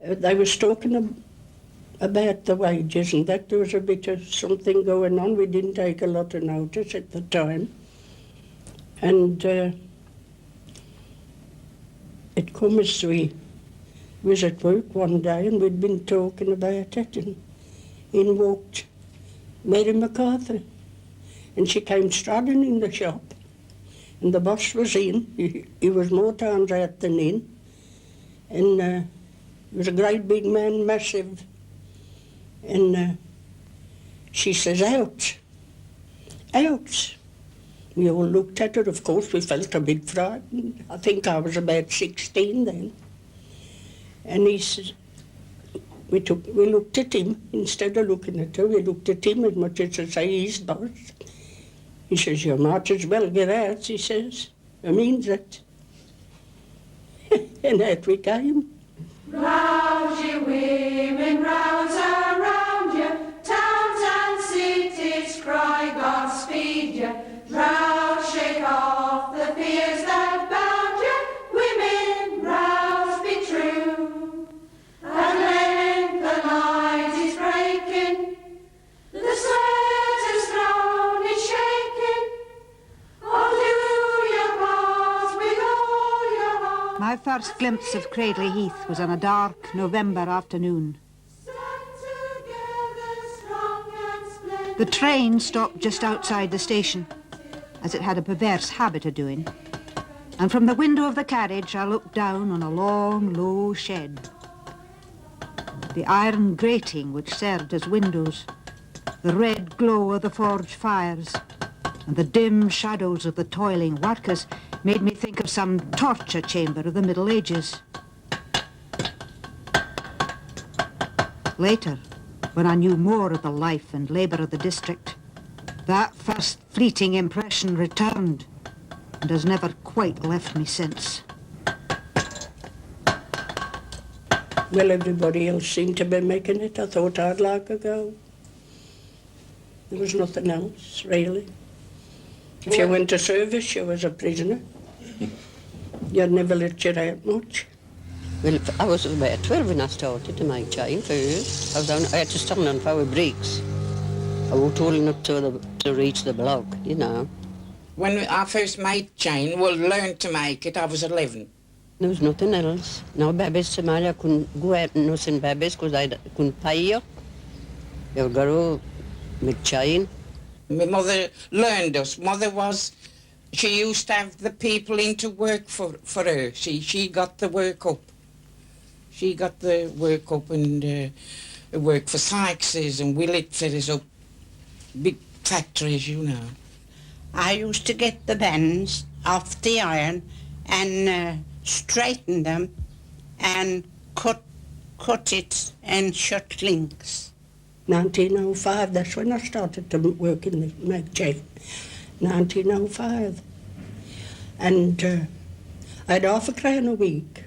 They was talking about the wages and that. There was a bit of something going on. We didn't take a lot of notice at the time. And it come as we was at work one day and we'd been talking about it, and in walked Mary Macarthur, and she came striding in the shop, and the boss was in. He was more times out than in, and he was a great big man, massive, and she says, out, out. We all looked at her. Of course we felt a bit frightened. I think I was about 16 then. And he says, we looked at him, instead of looking at her, we looked at him as much as to say he's boss. He says, you might as well get out, he says. I mean that. And out we came. Rouse ye women, rouse around you, towns and cities cry Godspeed you. Rouse, shake off the fears that bound you, women, rouse, be true. At length the night is breaking, the sweat has thrown is shaking. Oh, do your part with all your heart. My first glimpse of Cradley Heath was on a dark November afternoon. The train stopped just outside the station, as it had a perverse habit of doing, and from the window of the carriage I looked down on a long, low shed. The iron grating which served as windows, the red glow of the forge fires, and the dim shadows of the toiling workers made me think of some torture chamber of the Middle Ages. Later, when I knew more of the life and labour of the district, that first fleeting impression returned and has never quite left me since. Well, everybody else seemed to be making it. I thought I'd like a go. There was nothing else, really. If you went to service, you was a prisoner. You'd never let you out much. Well, I was about 12 when I started to make chain first. I had to stand on 4 bricks. I was tall enough to reach the block, you know. When I first made chain, well, learned to make it, I was 11. There was nothing else. No babies to marry. I couldn't go out and nursing babies because I couldn't pay you. You would go to make chain. My mother learned us. She used to have the people in to work for her. She got the work up. She got the work up and worked for Sykes's and Willits up. Big factories, you know. I used to get the bends off the iron and straighten them and cut it and shut links. 1905, that's when I started to work in the make chain. 1905. And I had £0.50 a week.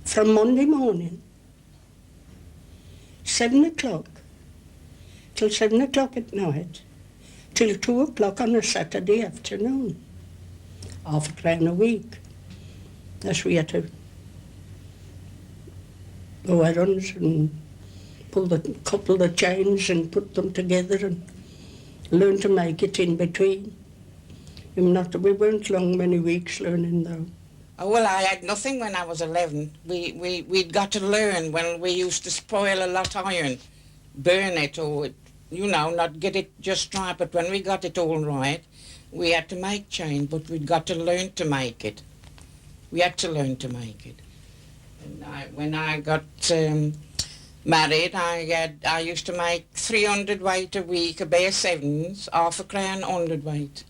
From Monday morning, 7 o'clock, till 7 o'clock at night, till 2 o'clock on a Saturday afternoon. £0.50 a week. That's we had to go errands and couple the chains and put them together and learn to make it in between. We weren't long many weeks learning though. Oh, well, I had nothing when I was 11. We'd got to learn when we used to spoil a lot of iron, burn it or, you know, not get it just right. But when we got it all right, we had to make chain, but we'd got to learn to make it. We had to learn to make it. And when I got married, I used to make 300 weight a week, a bare sevens, £0.50 100 weight.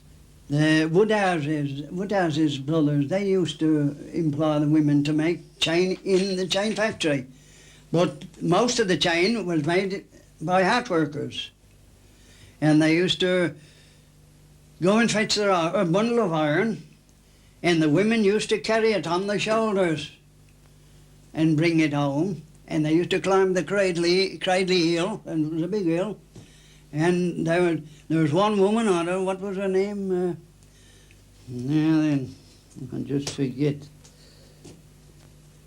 The Woodhouse's brothers, they used to employ the women to make chain in the chain factory. But most of the chain was made by hat workers. And they used to go and fetch a bundle of iron, and the women used to carry it on their shoulders and bring it home. And they used to climb the Cradley Hill, and it was a big hill. And there was one woman on it, what was her name? Now then, I can just forget.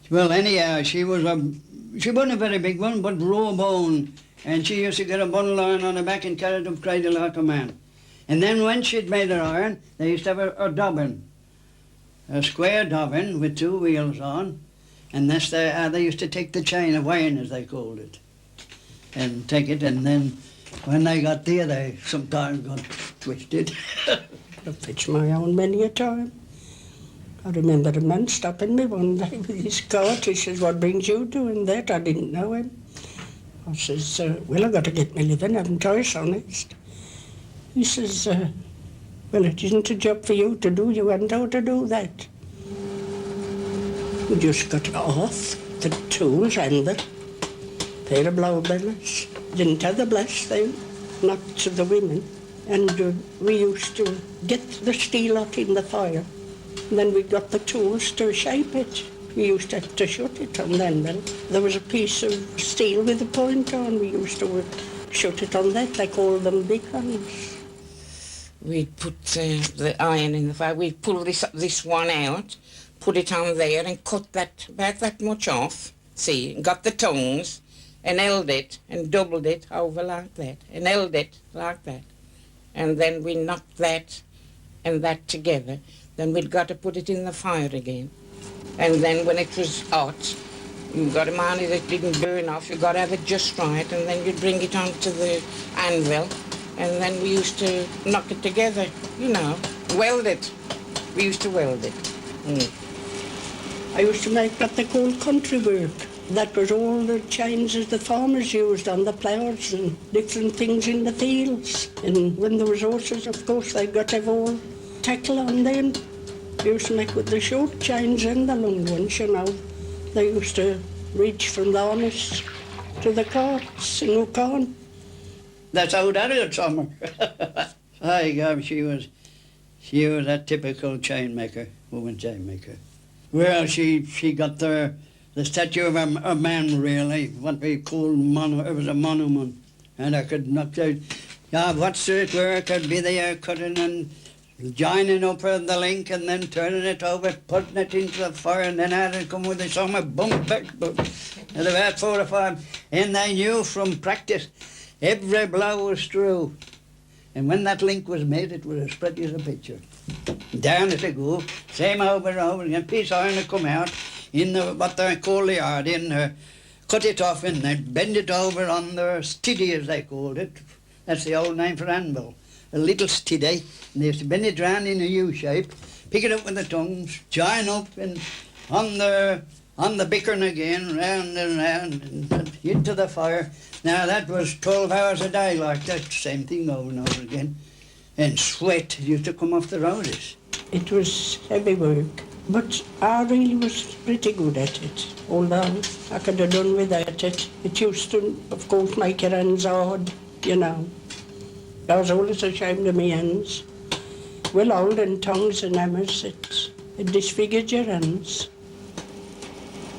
Well, anyhow, she wasn't a very big one, but raw bone. And she used to get a bundle iron on her back and carry it up cradle like a man. And then when she'd made her iron, they used to have a dobbin, a square dobbin with 2 wheels on. And that's how they used to take the chain away, as they called it. And take it, and then when they got there, they sometimes got twisted. I fetched my own many a time. I remember a man stopping me one day with his cart. He says, "What brings you doing that?" I didn't know him. I says, "Well, I've got to get my living, I haven't choice, honest." He says, "Well, it isn't a job for you to do. You haven't how to do that. You just got off the tools and the pair of blow bells. Didn't have the bless then, not to the women. And we used to get the steel out in the fire. And then we got the tools to shape it. We used to have to shut it on then. There was a piece of steel with a point on. We used to shut it on that. They called them big ones. We'd put the iron in the fire. We'd pull this one out, put it on there and cut that about that much off. See, and got the tongues and held it and doubled it over like that and held it like that. And then we knocked that and that together. Then we'd got to put it in the fire again. And then when it was hot, you got to mind that it didn't burn off. You got to have it just right, and then you'd bring it onto the anvil, and then we used to knock it together, you know, weld it. We used to weld it. I used to make what they called country work. That was all the chains that the farmers used on the ploughs and different things in the fields. And when there was horses, of course, they got to have all tackle on them. They used to make with the short chains and the long ones, you know. They used to reach from the harness to the carts and hook on. That's how that is, summer. Ay, God, she was a typical chain maker, woman chain maker. Well, she got the statue of a man, really, what we call it was a monument. And I could knock out, what's it where I could be there cutting and joining up the link and then turning it over, putting it into the fire, and then had it come with the summer, bump, back, and about 4 or 5. And they knew from practice, every blow was true. And when that link was made, it was as pretty as a picture. Down it would go, same over and over again, piece of iron would come out, in what they call the yard, cut it off and then bend it over on the stiddy, as they called it. That's the old name for anvil. A little stiddy, and they used to bend it round in a U shape, pick it up with the tongues, join up and on the bickern again, round and round, and into the fire. Now that was 12 hours a day like that, same thing over and over again. And sweat used to come off the roses. It was heavy work, but I really was pretty good at it, although I could have done without it. It used to, of course, make your hands hard, you know. I was always ashamed of my hands. Well, holding tongs and hammers, it disfigured your hands.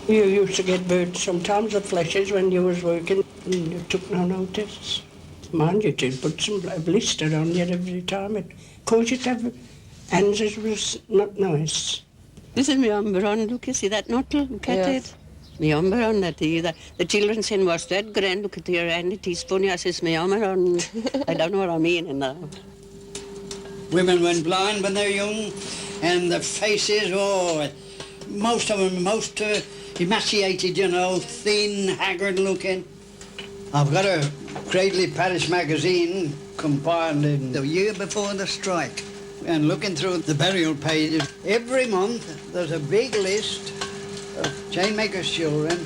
You used to get burnt sometimes, the fleshes, when you was working, and you took no notice. Mind you, to put some blister on you every time. It caused you to have hands that was not nice. This is my umber on, look, you see that knuckle? Look at it. My umber on that either. The children saying, "What's that, Gran? Look at your hand, it is funny." I says, "My umber on." I don't know what I mean now. Women went blind when they're young, and the faces, most of them, emaciated, you know, thin, haggard looking. I've got a Cradley Parish magazine compiled in the year before the strike. And looking through the burial pages, every month there's a big list of chainmakers' children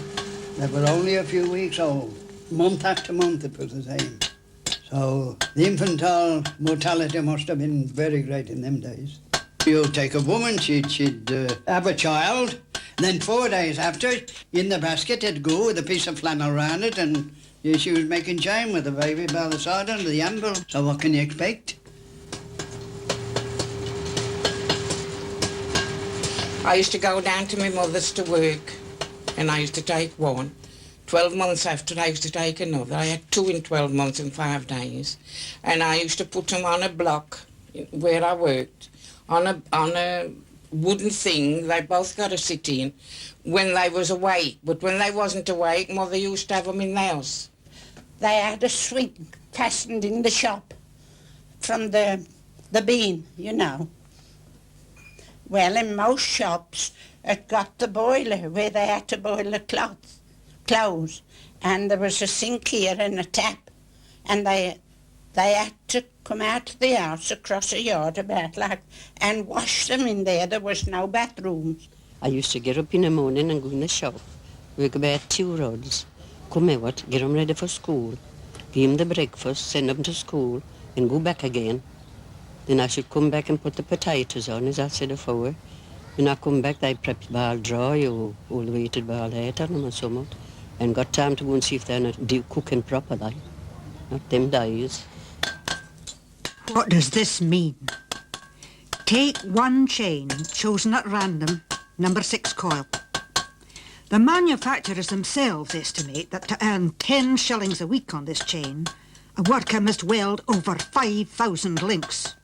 that were only a few weeks old. Month after month it was the same. So the infantile mortality must have been very great in them days. You take a woman, she'd have a child, and then 4 days after, in the basket it'd go with a piece of flannel round it, and she was making chain with the baby by the side under the anvil. So what can you expect? I used to go down to my mother's to work, and I used to take one. 12 months after, I used to take another. I had 2 in 12 months and 5 days. And I used to put them on a block where I worked, on a wooden thing they both got to sit in when they was awake. But when they wasn't awake, Mother used to have them in the house. They had a swing fastened in the shop from the beam, you know. Well, in most shops, it got the boiler where they had to boil the clothes. And there was a sink here and a tap. And they had to come out of the house across a yard about like and wash them in there. There was no bathrooms. I used to get up in the morning and go in the shop, work about 2 rods, come out, get them ready for school, give them the breakfast, send them to school, and go back again. Then I should come back and put the potatoes on, as I said before. When I come back, they prepped ball dry or all waited ball heat on them or something, and got time to go and see if they're not cooking properly. Not them days. What does this mean? Take one chain, chosen at random, number 6 coil. The manufacturers themselves estimate that to earn 10 shillings a week on this chain, a worker must weld over 5,000 links.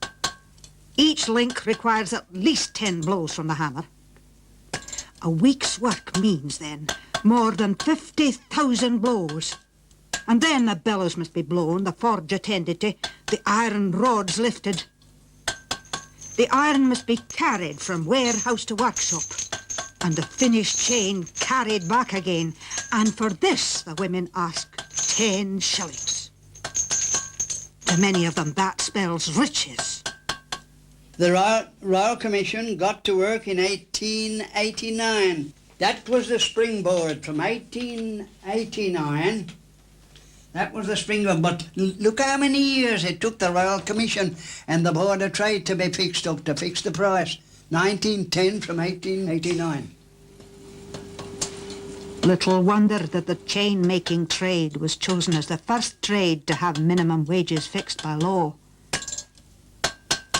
Each link requires at least 10 blows from the hammer. A week's work means, then, more than 50,000 blows. And then the bellows must be blown, the forge attended to, the iron rods lifted. The iron must be carried from warehouse to workshop, and the finished chain carried back again. And for this, the women ask 10 shillings. To many of them, that spells riches. The Royal Commission got to work in 1889. That was the springboard from 1889. That was the springboard. But look how many years it took the Royal Commission and the Board of Trade to be fixed up, to fix the price. 1910 from 1889. Little wonder that the chain-making trade was chosen as the first trade to have minimum wages fixed by law.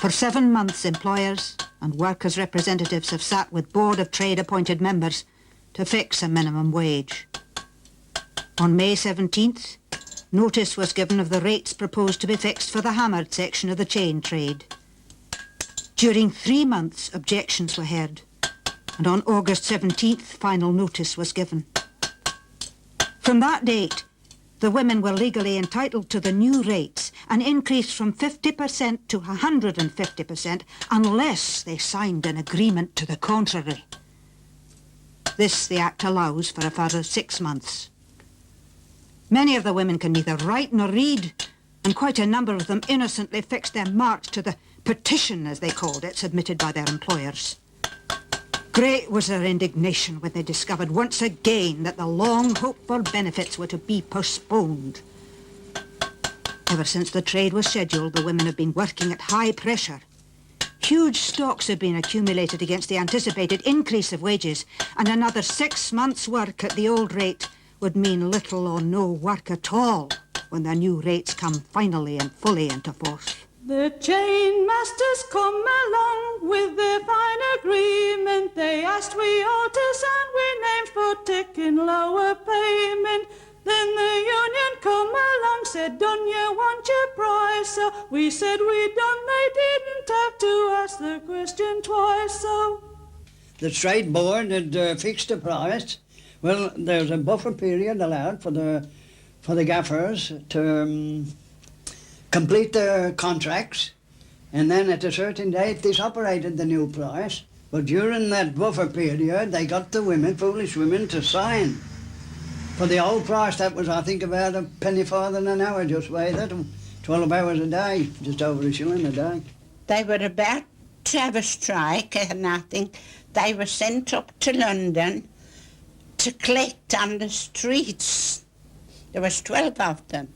For 7 months, employers and workers' representatives have sat with Board of Trade appointed members to fix a minimum wage. On May 17th, notice was given of the rates proposed to be fixed for the hammered section of the chain trade. During 3 months, objections were heard, and on August 17th, final notice was given. From that date, the women were legally entitled to the new rates, an increase from 50% to 150% unless they signed an agreement to the contrary. This the Act allows for a further 6 months. Many of the women can neither write nor read, and quite a number of them innocently fixed their marks to the petition, as they called it, submitted by their employers. Great was their indignation when they discovered once again that the long-hoped-for benefits were to be postponed. Ever since the trade was scheduled, the women have been working at high pressure. Huge stocks have been accumulated against the anticipated increase of wages, and another 6 months' work at the old rate would mean little or no work at all when the new rates come finally and fully into force. The chain masters come along with their fine agreement. They asked we all to sign we names for taking lower payment. Then the union come along, said, don't you want your price? So we said we don't. They didn't have to ask the question twice. So The Trade Board had fixed a price. Well, there's a buffer period allowed for the gaffers to complete their contracts, and then at a certain date this operated the new price. But during that buffer period, they got the women, foolish women, to sign for the old price. That was, I think, about a penny farthing an hour, just weigh that, 12 hours a day, just over a shilling a day. They were about to have a strike, and I think they were sent up to London to collect on the streets. There was 12 of them.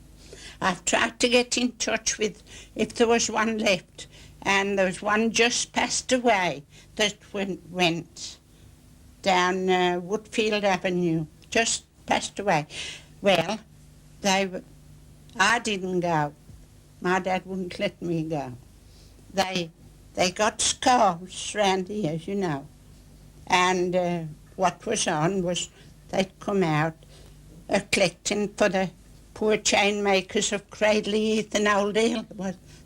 I've tried to get in touch with if there was one left, and there was one just passed away that went down Woodfield Avenue, just passed away. Well, I didn't go. My dad wouldn't let me go. They got scarves round here, you know, and what was on was they'd come out collecting for the poor chain makers of Cradley Heath and Old Hill.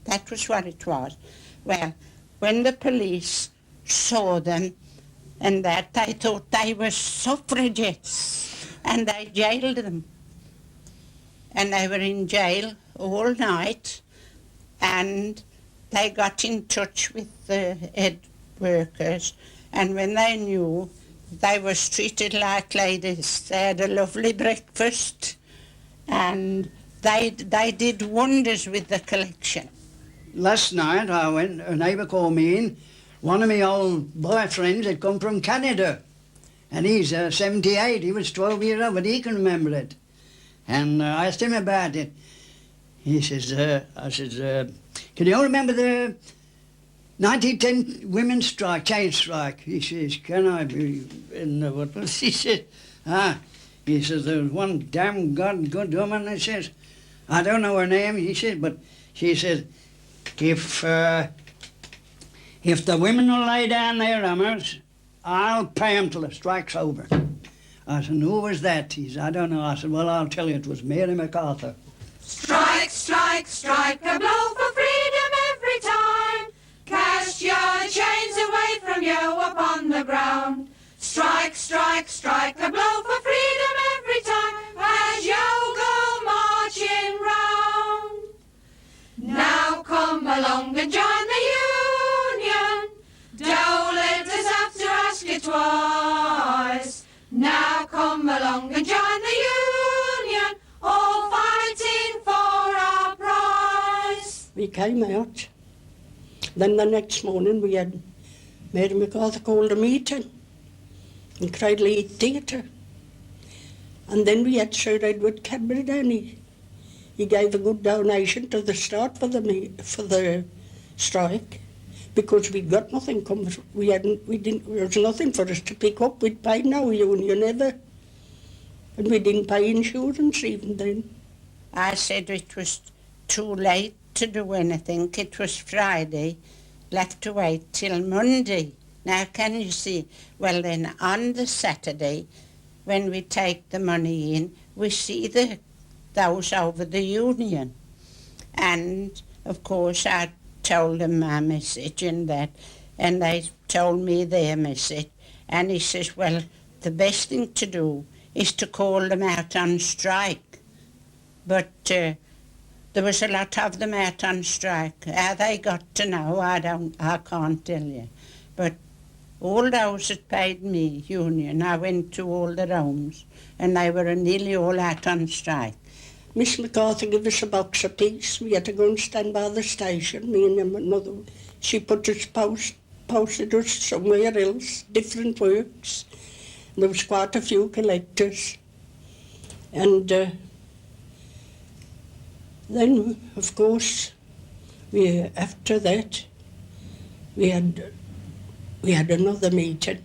That was what it was. Well, when the police saw them and that, they thought they were suffragettes and they jailed them. And they were in jail all night, and they got in touch with the head workers, and when they knew, they were treated like ladies. They had a lovely breakfast, and they did wonders with the collection. Last night a neighbour called me in. One of my old boyfriends had come from Canada, and he's 78. He was 12 years old, but he can remember it. And I asked him about it. He says, can you all remember the 1910 women's strike, chain strike? He says, can I be in the, what was he said? He says, there was one damn good woman, he says, I don't know her name, he said, but she said, if the women will lay down their hammers, I'll pay them till the strike's over. I said, who was that? He said, I don't know. I said, well, I'll tell you, it was Mary Macarthur. Strike, strike, strike, a blow for freedom every time. Cast your chains away from you upon the ground. Strike, strike, strike, a blow for freedom every time as you go marching round. Now come along and join the Union. Don't let us have to ask you twice. Now come along and join the Union, all fighting for our prize. We came out. Then the next morning we had Mary Macarthur called a meeting in Cradle Heath Theatre. And then we had Sir Edward Cadbury down. He gave a good donation to the start for the strike, because we'd got nothing coming. There was nothing for us to pick up. We'd paid no union ever. And we didn't pay insurance even then. I said it was too late to do anything. It was Friday, left to wait till Monday. Now can you see? Well then on the Saturday, when we take the money in, we see those over the union. And of course I told them my message and that, and they told me their message. And he says, well, the best thing to do is to call them out on strike. But there was a lot of them out on strike. How they got to know, I can't tell you. But all those that paid me union, I went to all their homes, and they were nearly all out on strike. Miss Macarthur gave us a box apiece. We had to go and stand by the station, me and another. She posted us somewhere else, different works. And there was quite a few collectors. And then, of course, after that, we had another meeting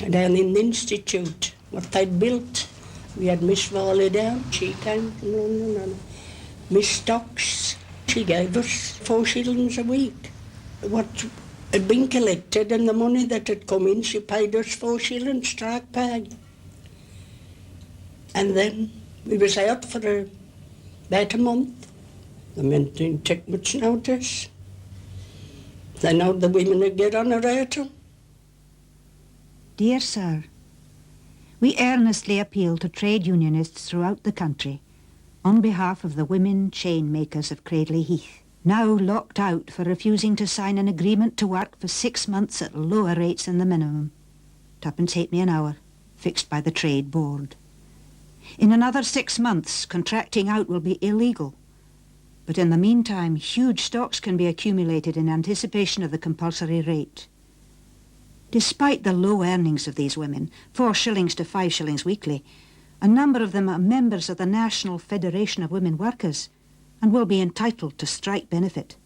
down in the Institute, what they'd built. We had Miss Varley down, she came, no. Miss Stocks, she gave us 4 shillings a week. What had been collected and the money that had come in, she paid us 4 shillings strike pay. And then we was out for about a month. The men didn't take much notice. They know the women would get on a rattle. Dear Sir, we earnestly appeal to trade unionists throughout the country on behalf of the women chain makers of Cradley Heath, now locked out for refusing to sign an agreement to work for 6 months at lower rates than the minimum, 2.5 halfpenny an hour, fixed by the Trade Board. In another 6 months, contracting out will be illegal. But in the meantime, huge stocks can be accumulated in anticipation of the compulsory rate. Despite the low earnings of these women, 4 shillings to 5 shillings weekly, a number of them are members of the National Federation of Women Workers and will be entitled to strike benefit.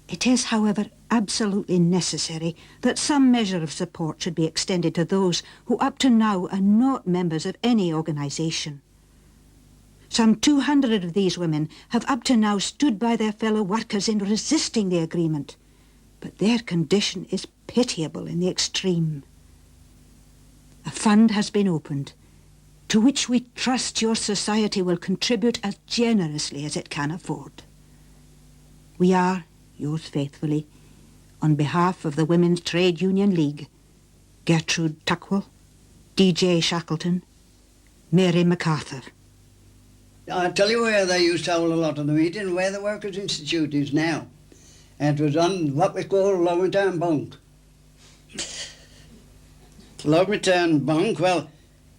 It is, however, absolutely necessary that some measure of support should be extended to those who up to now are not members of any organisation. Some 200 of these women have up to now stood by their fellow workers in resisting the agreement, but their condition is pitiable in the extreme. A fund has been opened, to which we trust your society will contribute as generously as it can afford. We are, yours faithfully, on behalf of the Women's Trade Union League, Gertrude Tuckwell, D.J. Shackleton, Mary Macarthur. I'll tell you where they used to hold a lot of the meeting, where the Workers' Institute is now. And it was on what we call Lowertown Bunk. Lowertown Bunk, well,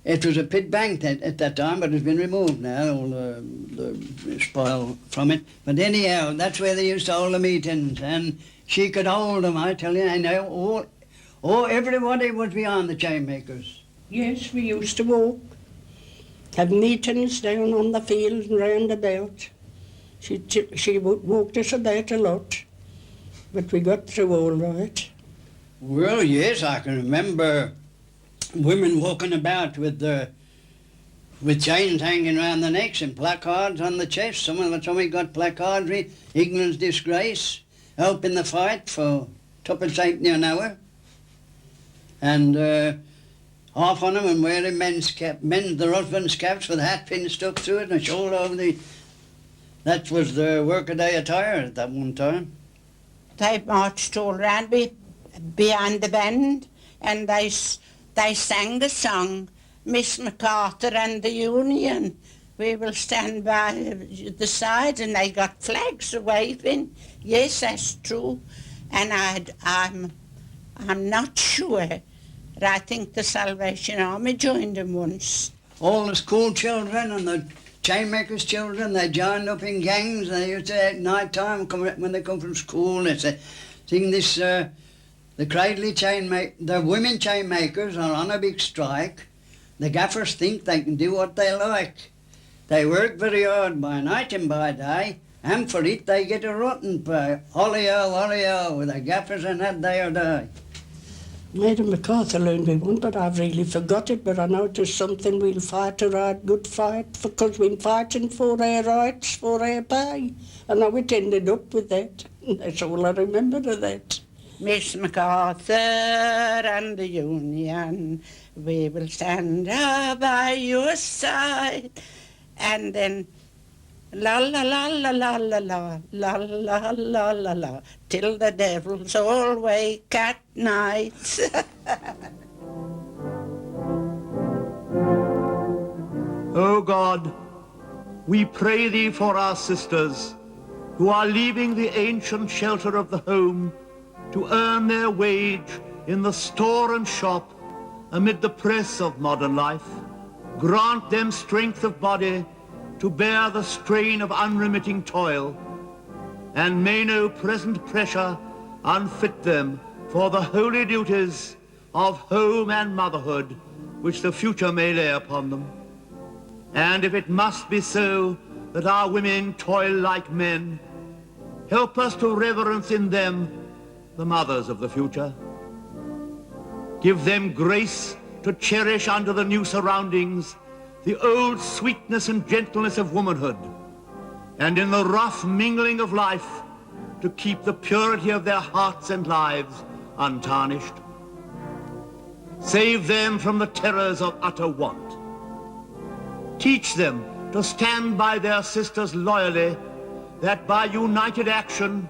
it was a pit bank at that time, but it's been removed now, all the spoil from it. But anyhow, that's where they used to hold the meetings, and she could hold them, I tell you, and everybody was behind the chain makers. Yes, we used to walk, have meetings down on the field and round about. She walked us about a lot, but we got through all right. Well, yes, I can remember women walking about with chains hanging around their necks and placards on the chest. Some of them got placards, ignorance, disgrace, help in the fight for tuppence halfpenny an hour. And half on them and wearing their husbands' caps with hat pins stuck through it and a shawl over the... That was the workaday attire at that one time. They marched all round behind the band, and they sang the song, Miss Macarthur and the Union. We will stand by the side, and they got flags waving. Yes, that's true. And I'm not sure, but I think the Salvation Army joined them once. All the school children and the chainmakers' children, they joined up in gangs. They used to, at night time, when they come from school, they say, sing this, the women chainmakers are on a big strike. The gaffers think they can do what they like. They work very hard by night and by day, and for it they get a rotten pay. Holly-o, the gaffers and that day or die. Mary Macarthur learned me one, but I've really forgot it, but I know it was something we'll fight a right good fight, because we're fighting for our rights, for our pay. And now it ended up with that. That's all I remember of that. Miss Macarthur and the Union, we will stand by your side. And then la la la la la la la la la la la la till the devils all wake at night. O God, we pray thee for our sisters who are leaving the ancient shelter of the home to earn their wage in the store and shop amid the press of modern life. Grant them strength of body to bear the strain of unremitting toil, and may no present pressure unfit them for the holy duties of home and motherhood which the future may lay upon them. And if it must be so that our women toil like men, help us to reverence in them the mothers of the future. Give them grace to cherish under the new surroundings the old sweetness and gentleness of womanhood, and in the rough mingling of life to keep the purity of their hearts and lives untarnished. Save them from the terrors of utter want. Teach them to stand by their sisters loyally, that by united action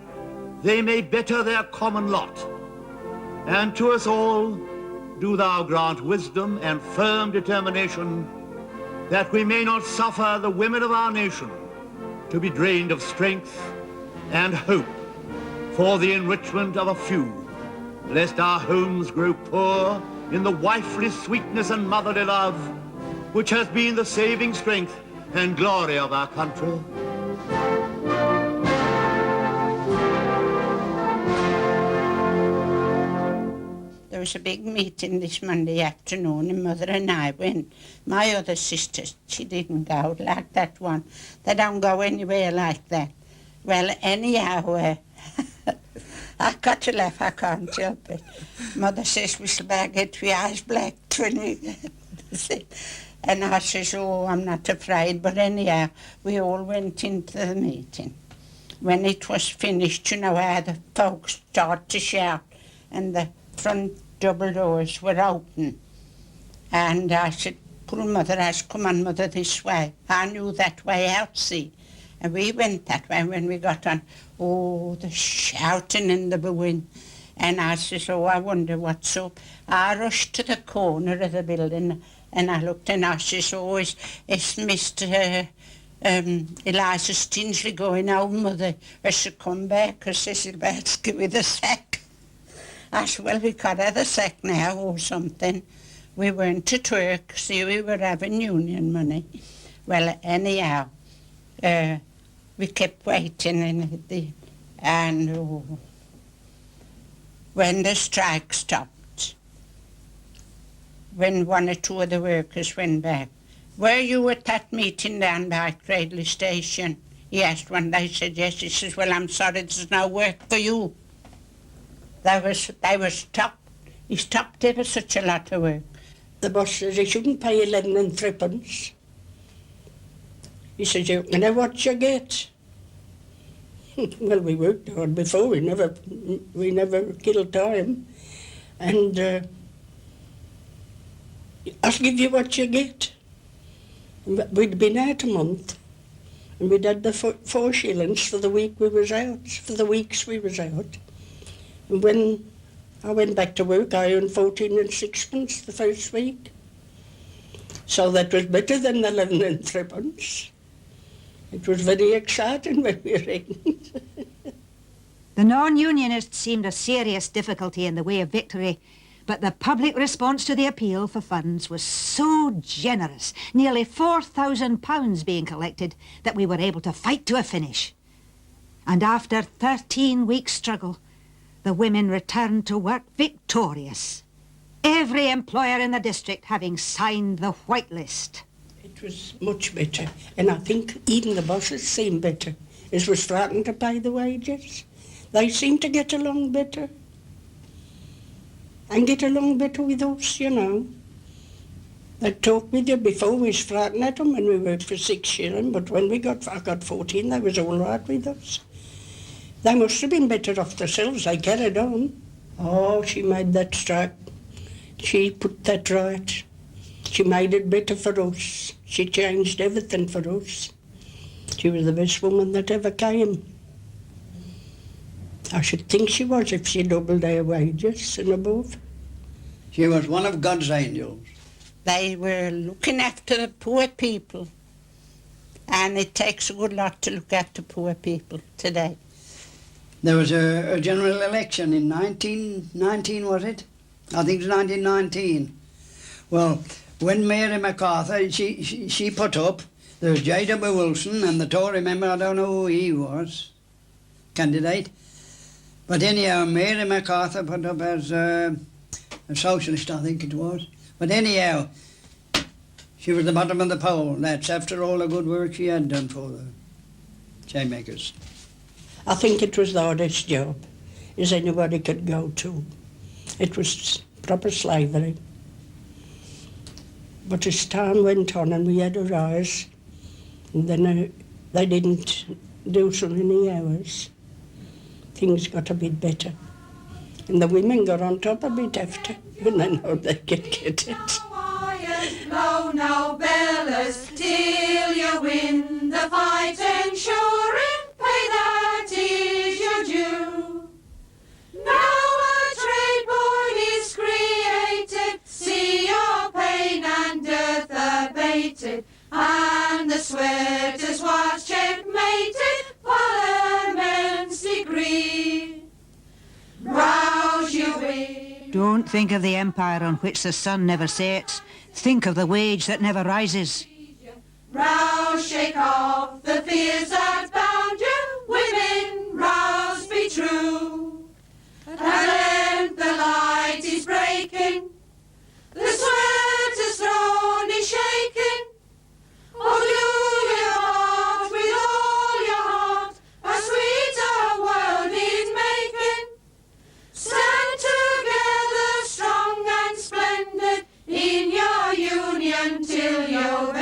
they may better their common lot. And to us all do thou grant wisdom and firm determination, that we may not suffer the women of our nation to be drained of strength and hope for the enrichment of a few, lest our homes grow poor in the wifely sweetness and motherly love which has been the saving strength and glory of our country. There was a big meeting this Monday afternoon, and Mother and I went. My other sister, she didn't go like that one. They don't go anywhere like that. Well, anyhow, I got to laugh, I can't help it. Mother says, we shall get your eyes black when we... And I says, oh, I'm not afraid. But anyhow, we all went into the meeting. When it was finished, you know how the folks start to shout, and the front double doors were open. And I said, pull Mother, I said, come on, Mother, this way. I knew that way out, see. And we went that way. When we got on, oh, the shouting and the booing. And I says, oh, I wonder what's up. I rushed to the corner of the building and I looked and I says, oh, it's Mr. Eliza Stinsley going home, mother. I should come back because Cecil Bates give me the sack. I said, well, we got her the sack now or something. We weren't at work, see, we were having union money. Well, anyhow, we kept waiting and when the strike stopped, when one or two of the workers went back, were you at that meeting down by Cradley Station? He asked one. They said yes. He says, well, I'm sorry, there's no work for you. They were stopped. He stopped ever such a lot of work. The boss says he shouldn't pay 11 and 3 pence. He says, you know what you get. Well, we worked hard before, we never killed time. And I'll give you what you get. We'd been out a month, and we'd had the 4 shillings for the week we was out, for the weeks we was out. And when I went back to work, I earned 14 and 6 the first week. So that was better than 11 and 3 pence. It was very exciting when we reckoned. The non-unionists seemed a serious difficulty in the way of victory, but the public response to the appeal for funds was so generous, nearly £4,000 being collected, that we were able to fight to a finish. And after 13 weeks' struggle, the women returned to work victorious, every employer in the district having signed the white list. It was much better, and I think even the bosses seemed better. It was starting to pay the wages. They seemed to get along better. And get along better with us, you know. They'd talk with you before we was frightened at them when we worked for 6 shillings, but when I got 14, they was all right with us. They must have been better off themselves, they carried on. Oh, she made that strike. She put that right. She made it better for us. She changed everything for us. She was the best woman that ever came. I should think she was if she doubled their wages and above. She was one of God's angels. They were looking after the poor people. And it takes a good lot to look after poor people today. There was a general election in 1919, was it? I think it was 1919. Well, when Mary Macarthur, she put up, there was J.W. Wilson and the Tory member, I don't know who he was, candidate. But anyhow, Mary Macarthur put up as a socialist, I think it was. But anyhow, she was the bottom of the poll. That's after all the good work she had done for the chainmakers. I think it was the hardest job as anybody could go to. It was proper slavery. But as time went on and we had a rise, and then they didn't do so many hours, things got a bit better. And the women got on top a bit after, when they know they could get it. Blow no bellers till you win the fight, ensuring pay that is your due. Now a trade board is created, see your pain and dearth abated, and the sweaters was checkmated, Parliament's decree. Rouse you in. Don't think of the empire on which the sun never sets. Think of the wage that never rises. Rouse, shake off the fears that bound you. Women, rouse, be true. At length the light is breaking. The sweat is thrown is shaking. Oh, do your heart with all your heart, a sweeter world is making. Stand together strong and splendid in your union till you're